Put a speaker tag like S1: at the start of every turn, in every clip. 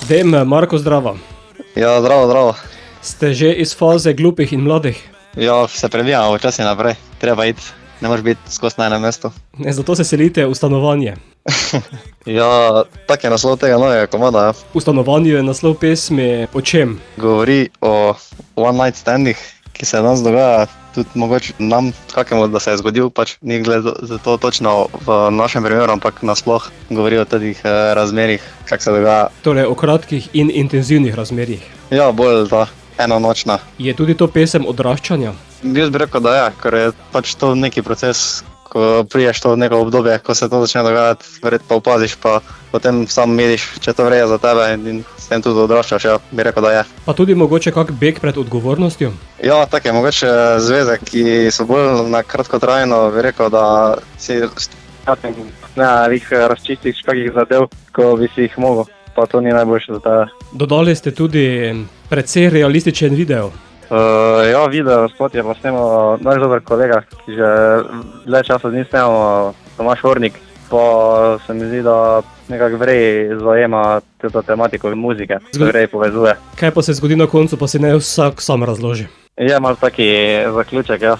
S1: Dem, Marko, zdrava.
S2: Ja, zdravo.
S1: Ste že iz faze glupih in mladih?
S2: Ja, se prebijamo včasih naprej. Treba iti, ne moreš biti skozi na enem mestu.
S1: Zato se selite v stanovanje.
S2: Ja, tak je naslov tega novega komada, ja.
S1: V stanovanju je naslov pesmi o čem?
S2: Govori o one night standih, ki se danes dogaja, tudi mogoče nam, kakemu, da se je zgodil, pač ni glede za to točno v našem primeru, ampak nasploh govori o teh razmerih, kak se dogaja.
S1: Torej o kratkih in intenzivnih razmerjih.
S2: Ja, bolj ta enonočna.
S1: Je tudi to pesem odraščanja?
S2: Jaz bi rekel, da je, ker je pač to neki proces, ko priješ to neko obdobje, ko se to začne dogajati, verjetno pa opaziš, pa potem sam vidiš, če to vreje za tebe in s tem tudi odraščaš, ja, bi rekel, da je.
S1: Pa tudi mogoče kak beg pred odgovornostjo?
S2: Ja, tak je, mogoče zveze, ki so bolj na kratkotrajno, bi rekel, da si ne jih razčistiš kakih zadev, ko bi si jih mogel, pa to ni najboljše za tebe.
S1: Dodali ste tudi precej realističen video.
S2: Ja, video spot je pa snemal naš dober kolega, ki že dlje časa dni snemal, Tomaž Hornik, pa se mi zdi, da nekako vrej zajema to tematiko muzike, vrej povezuje.
S1: Kaj pa se zgodi na koncu, pa si ne vsak sam razloži?
S2: Je malo taki zaključek, ja,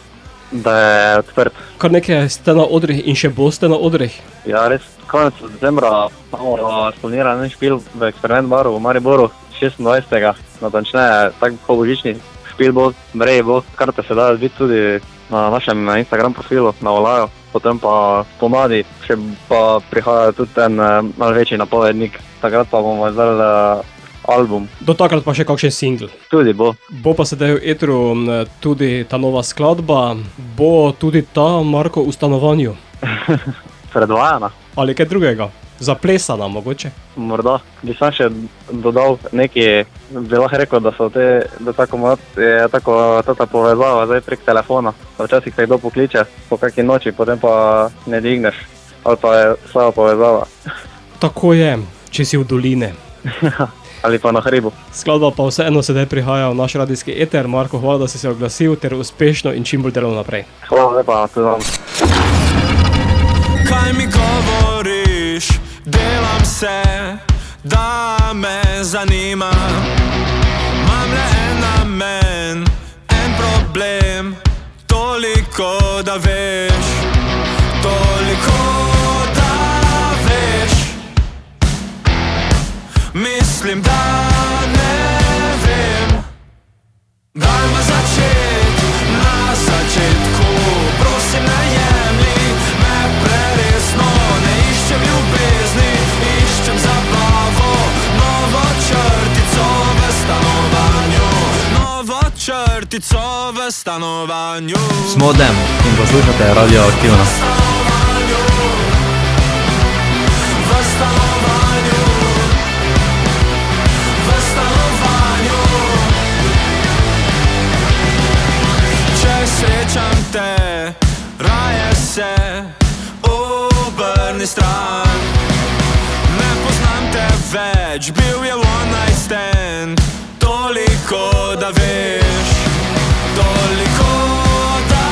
S2: da je odprt.
S1: Kar nekaj ste na odrih in še boste na odrih?
S2: Ja, res, konec decembra imamo splaniran špil v Eksperiment baru v Mariboru, 26. natančneje, tako po božični. Špil bo, vrej bo, karte se dajo biti tudi na našem Instagram profilu, na Olaju, potem pa pomladi še pa prihaja tudi en malo večji napovednik, takrat pa bomo izdali album.
S1: Do takrat pa še kakšen singl?
S2: Tudi bo.
S1: Bo pa sedaj v etru tudi ta nova skladba, bo tudi ta, Marko, v stanovanju?
S2: Predvajana.
S1: Ali kaj drugega? Zaplesana mogoče?
S2: Morda. Bi sam še dodal nekaj, bi lahko rekel, da so da je ta povezava zdaj prek telefona. Včasih te kdo pokliče po kakšni noči, potem pa ne digneš, ali pa je slaba povezava.
S1: Tako je, če si v doline.
S2: Ali pa na hribu.
S1: Skladba pa vseeno sedaj prihaja v naš radijski eter. Marko, hvala, da si se oglasil, ter uspešno in čim bolj delal naprej.
S2: Hvala lepa, tudi vam.
S3: Kaj mi govoriš, delam se, da me zanima. Mam le en namen, en problem, toliko da veš, toliko da veš. Mislim, da ne vem. Dajmo začeti na začetku, prosim ne jemlji me preresno. Ne iščem ljubezni, iščem zabavo, novo črtico v stanovanju, novo črtico v stanovanju.
S4: Smo Dem in poslušate Radio Aktivno.
S3: Srečam te, raje se obrni stran. Ne poznam te več, bil je one night stand. Toliko da veš, toliko da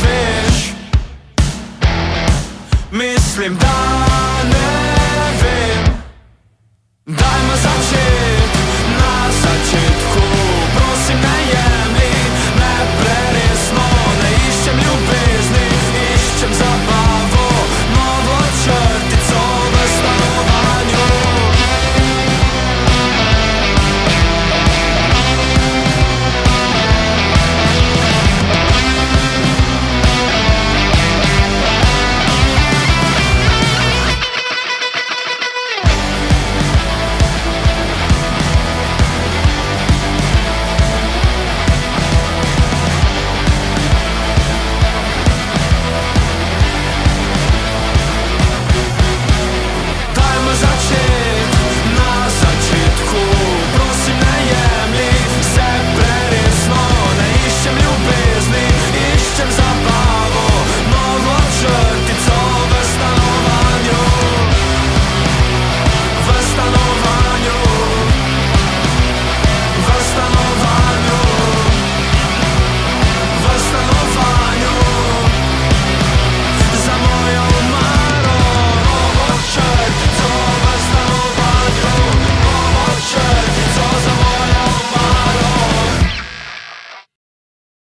S3: veš. Mislim, da